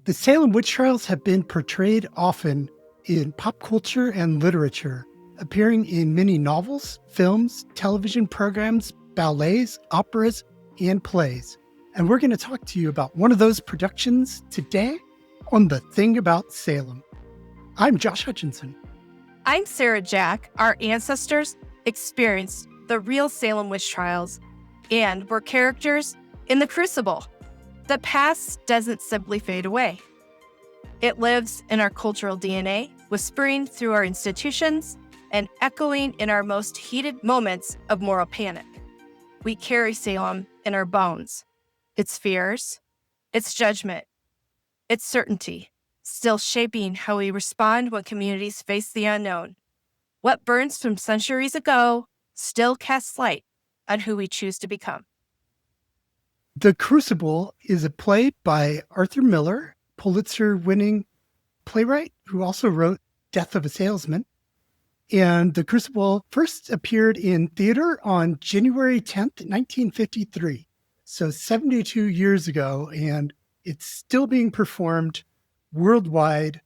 The Salem witch trials have been portrayed often in pop culture and literature, appearing in many novels, films, television programs, ballets, operas, and plays. And we're going to talk to you about one of those productions today on The Thing About Salem. I'm Josh Hutchinson. I'm Sarah Jack. Our ancestors experienced the real Salem witch trials and were characters in the Crucible. The past doesn't simply fade away. It lives in our cultural DNA, whispering through our institutions and echoing in our most heated moments of moral panic. We carry Salem in our bones, its fears, its judgment, its certainty, still shaping how we respond when communities face the unknown. What burns from centuries ago still casts light on who we choose to become. The Crucible is a play by Arthur Miller, Pulitzer-winning playwright who also wrote Death of a Salesman. And The Crucible first appeared in theater on January 10th, 1953. So 72 years ago, and it's still being performed worldwide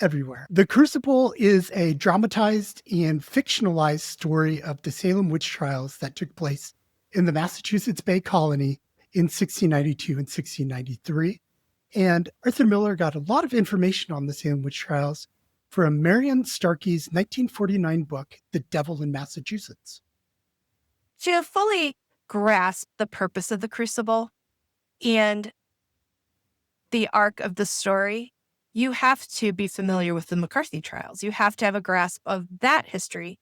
everywhere. The Crucible is a dramatized and fictionalized story of the Salem witch trials that took place in the Massachusetts Bay Colony in 1692 and 1693. And Arthur Miller got a lot of information on the Salem witch trials from Marion Starkey's 1949 book, The Devil in Massachusetts. To fully grasp the purpose of the Crucible and the arc of the story, you have to be familiar with the McCarthy trials. You have to have a grasp of that history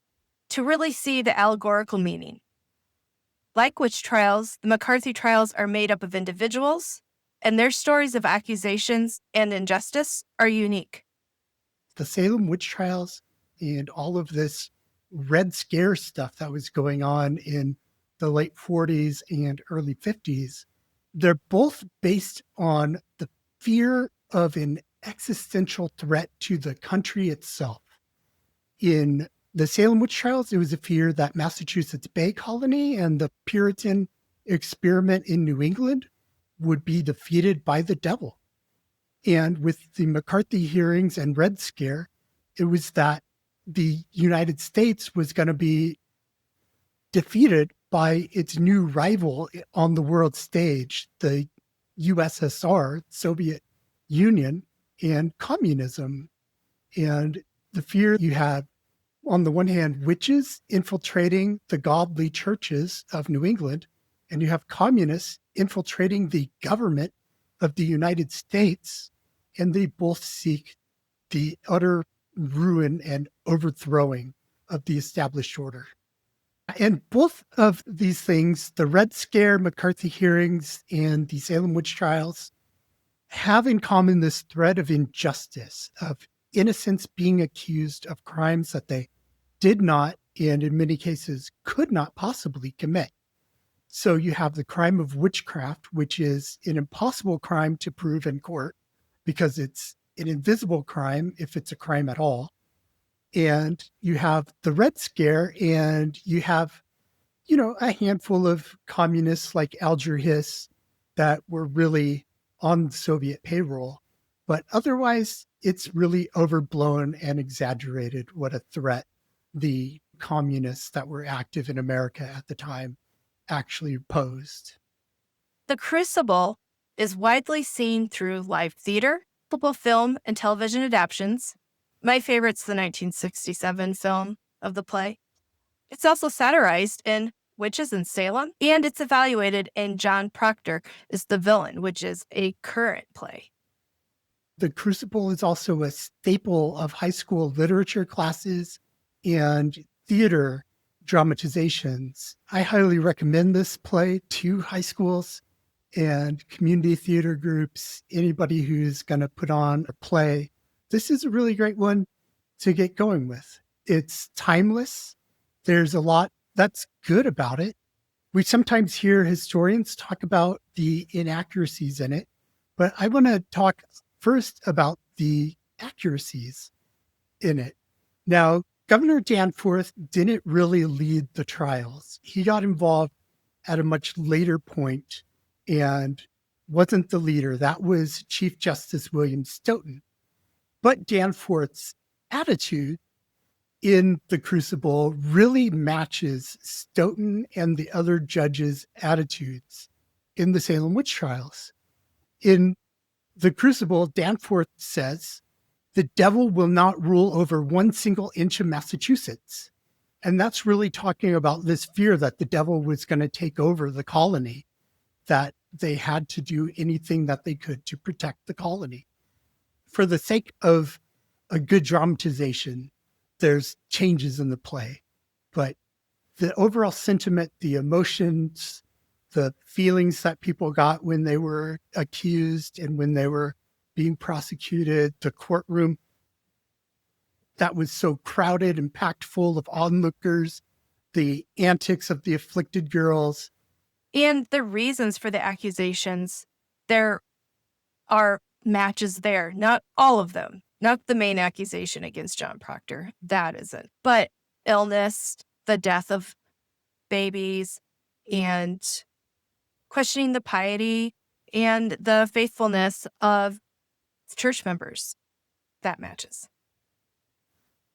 to really see the allegorical meaning. Like witch trials, the McCarthy trials are made up of individuals, and their stories of accusations and injustice are unique. The Salem witch trials and all of this Red Scare stuff that was going on in the late 40s and early 50s, they're both based on the fear of an existential threat to the country itself. In the Salem witch trials, it was a fear that Massachusetts Bay Colony and the Puritan experiment in New England would be defeated by the devil. And with the McCarthy hearings and Red Scare, it was that the United States was going to be defeated by its new rival on the world stage, the USSR, Soviet Union, and communism. And the fear you had, on the one hand, witches infiltrating the godly churches of New England, and you have communists infiltrating the government of the United States, and they both seek the utter ruin and overthrowing of the established order. And both of these things, the Red Scare, McCarthy hearings, and the Salem witch trials, have in common this thread of injustice, of innocents being accused of crimes that they did not, and in many cases could not possibly commit. So you have the crime of witchcraft, which is an impossible crime to prove in court because it's an invisible crime if it's a crime at all. And you have the Red Scare, and you have, a handful of communists like Alger Hiss that were really on Soviet payroll. But otherwise, it's really overblown and exaggerated what a threat the communists that were active in America at the time actually posed. The Crucible is widely seen through live theater, multiple film and television adaptations. My favorite's the 1967 film of the play. It's also satirized in Witches in Salem, and it's evaluated in John Proctor as the villain, which is a current play. The Crucible is also a staple of high school literature classes and theater dramatizations. I highly recommend this play to high schools and community theater groups, anybody who's going to put on a play. This is a really great one to get going with. It's timeless. There's a lot that's good about it. We sometimes hear historians talk about the inaccuracies in it, but I want to talk first about the accuracies in it. Now, Governor Danforth didn't really lead the trials. He got involved at a much later point and wasn't the leader. That was Chief Justice William Stoughton. But Danforth's attitude in the Crucible really matches Stoughton and the other judges' attitudes in the Salem witch trials. In the Crucible, Danforth says, the devil will not rule over 1 single inch of Massachusetts. And that's really talking about this fear that the devil was going to take over the colony, that they had to do anything that they could to protect the colony. For the sake of a good dramatization, there's changes in the play, but the overall sentiment, the emotions, the feelings that people got when they were accused and when they were being prosecuted, the courtroom that was so crowded and packed full of onlookers, the antics of the afflicted girls. And the reasons for the accusations, there are matches there. Not all of them. Not the main accusation against John Proctor. That isn't. But illness, the death of babies, and questioning the piety and the faithfulness of church members. That matches.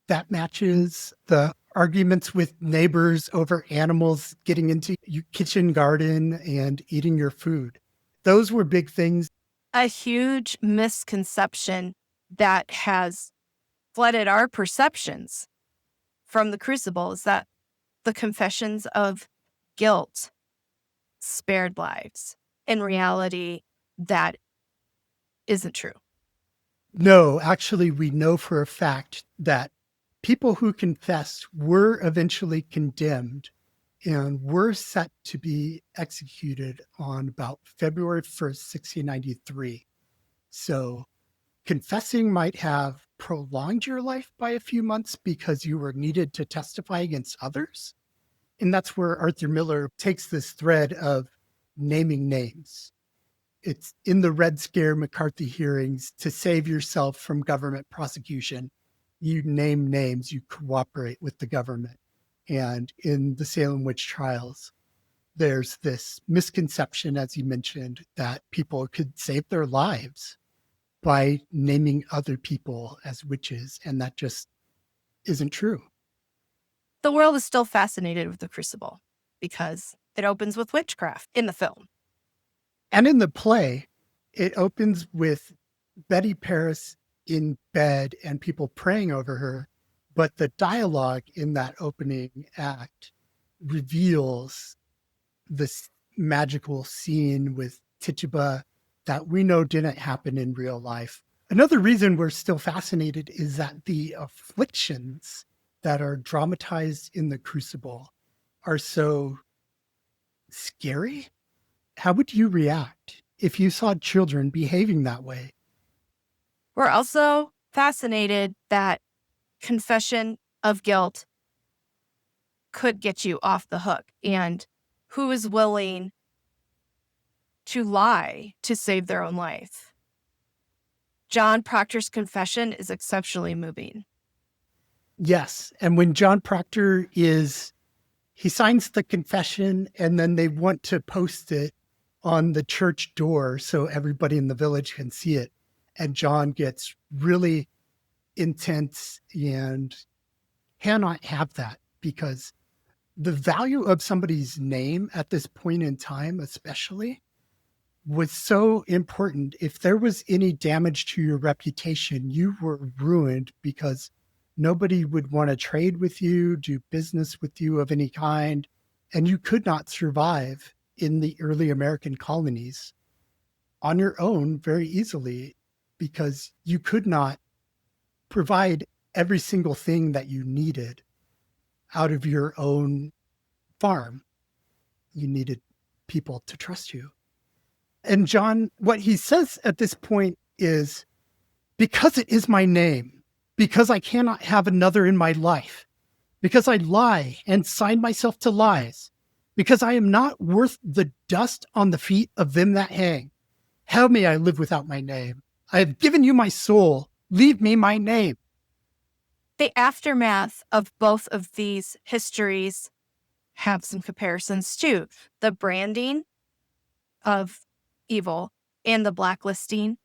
That matches the arguments with neighbors over animals getting into your kitchen garden and eating your food. Those were big things. A huge misconception that has flooded our perceptions from the Crucible is that the confessions of guilt spared lives. In reality, that isn't true. No, actually, we know for a fact that people who confessed were eventually condemned and were set to be executed on about February 1st, 1693. So confessing might have prolonged your life by a few months because you were needed to testify against others. And that's where Arthur Miller takes this thread of naming names. It's in the Red Scare McCarthy hearings to save yourself from government prosecution. You name names, you cooperate with the government. And in the Salem witch trials, there's this misconception, as you mentioned, that people could save their lives by naming other people as witches. And that just isn't true. The world is still fascinated with the Crucible because it opens with witchcraft in the film. And in the play, it opens with Betty Paris in bed and people praying over her. But the dialogue in that opening act reveals this magical scene with Tituba that we know didn't happen in real life. Another reason we're still fascinated is that the afflictions that are dramatized in the Crucible are so scary. How would you react if you saw children behaving that way? We're also fascinated that confession of guilt could get you off the hook, and who is willing to lie to save their own life. John Proctor's confession is exceptionally moving. Yes. And when John Proctor he signs the confession and then they want to post it on the church door so everybody in the village can see it. And John gets really intense and cannot have that because the value of somebody's name at this point in time, especially, was so important. If there was any damage to your reputation, you were ruined because nobody would want to trade with you, do business with you of any kind, and you could not survive in the early American colonies on your own very easily because you could not provide every single thing that you needed out of your own farm. You needed people to trust you. And John, what he says at this point is, because it is my name, because I cannot have another in my life, because I lie and sign myself to lies, because I am not worth the dust on the feet of them that hang. How may I live without my name? I have given you my soul. Leave me my name. The aftermath of both of these histories have some comparisons too. The branding of evil and the blacklisting.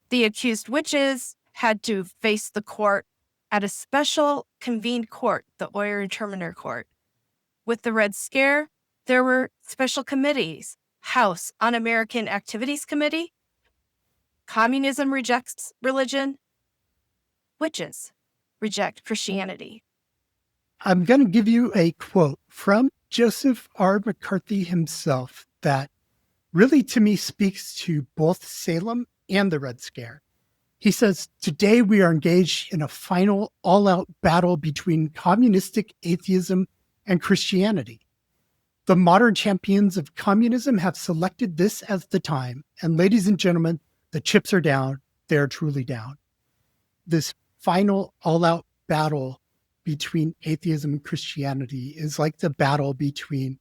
The accused witches had to face the court at a special convened court, the Oyer-Terminer Court. With the Red Scare, there were special committees. House Un-American Activities Committee. Communism rejects religion. Witches reject Christianity. I'm going to give you a quote from Joseph R. McCarthy himself that really, to me, speaks to both Salem and the Red Scare. He says, "Today we are engaged in a final all-out battle between communistic atheism and Christianity. The modern champions of communism have selected this as the time. And ladies and gentlemen, the chips are down. They are truly down." This final all-out battle between atheism and Christianity is like the battle between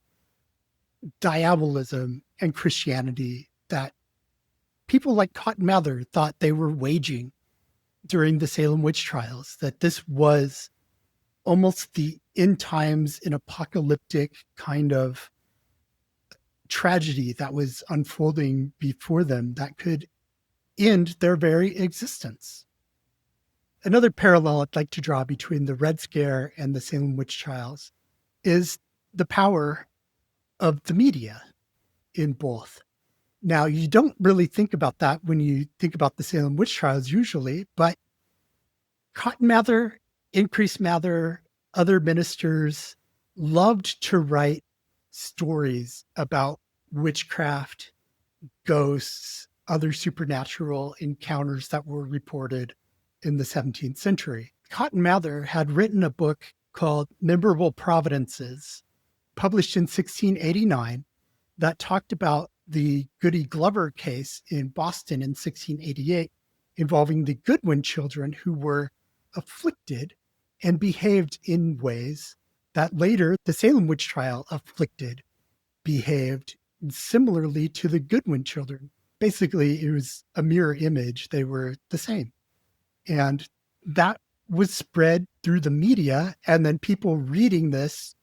diabolism and Christianity that people like Cotton Mather thought they were waging during the Salem witch trials, that this was almost the end times, an apocalyptic kind of tragedy that was unfolding before them that could end their very existence. Another parallel I'd like to draw between the Red Scare and the Salem witch trials is the power of the media in both. Now, you don't really think about that when you think about the Salem witch trials usually, but Cotton Mather, Increase Mather, other ministers loved to write stories about witchcraft, ghosts, other supernatural encounters that were reported in the 17th century. Cotton Mather had written a book called Memorable Providences, published in 1689, that talked about the Goody Glover case in Boston in 1688, involving the Goodwin children who were afflicted and behaved in ways that later the Salem witch trial afflicted, behaved similarly to the Goodwin children. Basically, it was a mirror image. They were the same. And that was spread through the media, and then people reading this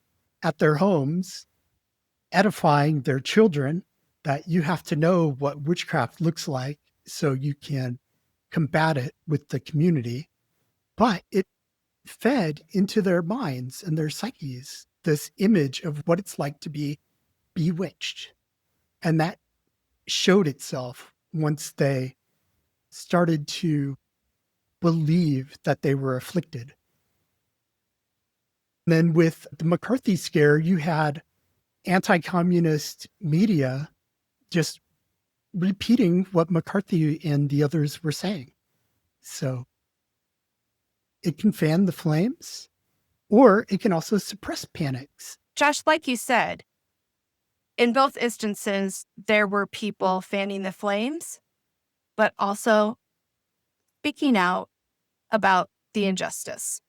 at their homes, edifying their children that you have to know what witchcraft looks like so you can combat it with the community. But it fed into their minds and their psyches this image of what it's like to be bewitched. And that showed itself once they started to believe that they were afflicted. And then with the McCarthy scare, you had anti-communist media just repeating what McCarthy and the others were saying. So it can fan the flames, or it can also suppress panics. Josh, like you said, in both instances, there were people fanning the flames, but also speaking out about the injustice.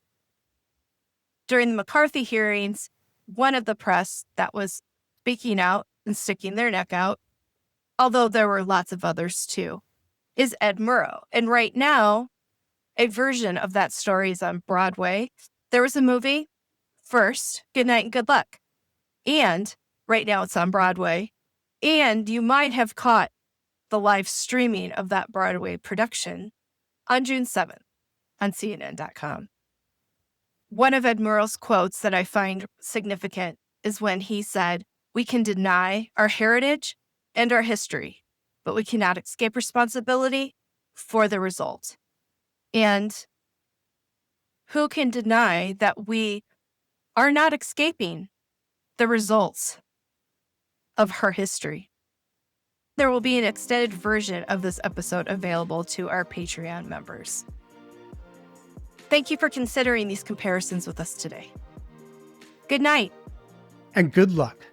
During the McCarthy hearings, one of the press that was speaking out and sticking their neck out, although there were lots of others too, is Ed Murrow. And right now, a version of that story is on Broadway. There was a movie, First, Good Night and Good Luck. And right now it's on Broadway. And you might have caught the live streaming of that Broadway production on June 7th on CNN.com. One of Ed Murrow's quotes that I find significant is when he said, "We can deny our heritage and our history, but we cannot escape responsibility for the result." And who can deny that we are not escaping the results of her history? There will be an extended version of this episode available to our Patreon members. Thank you for considering these comparisons with us today. Good night. And good luck.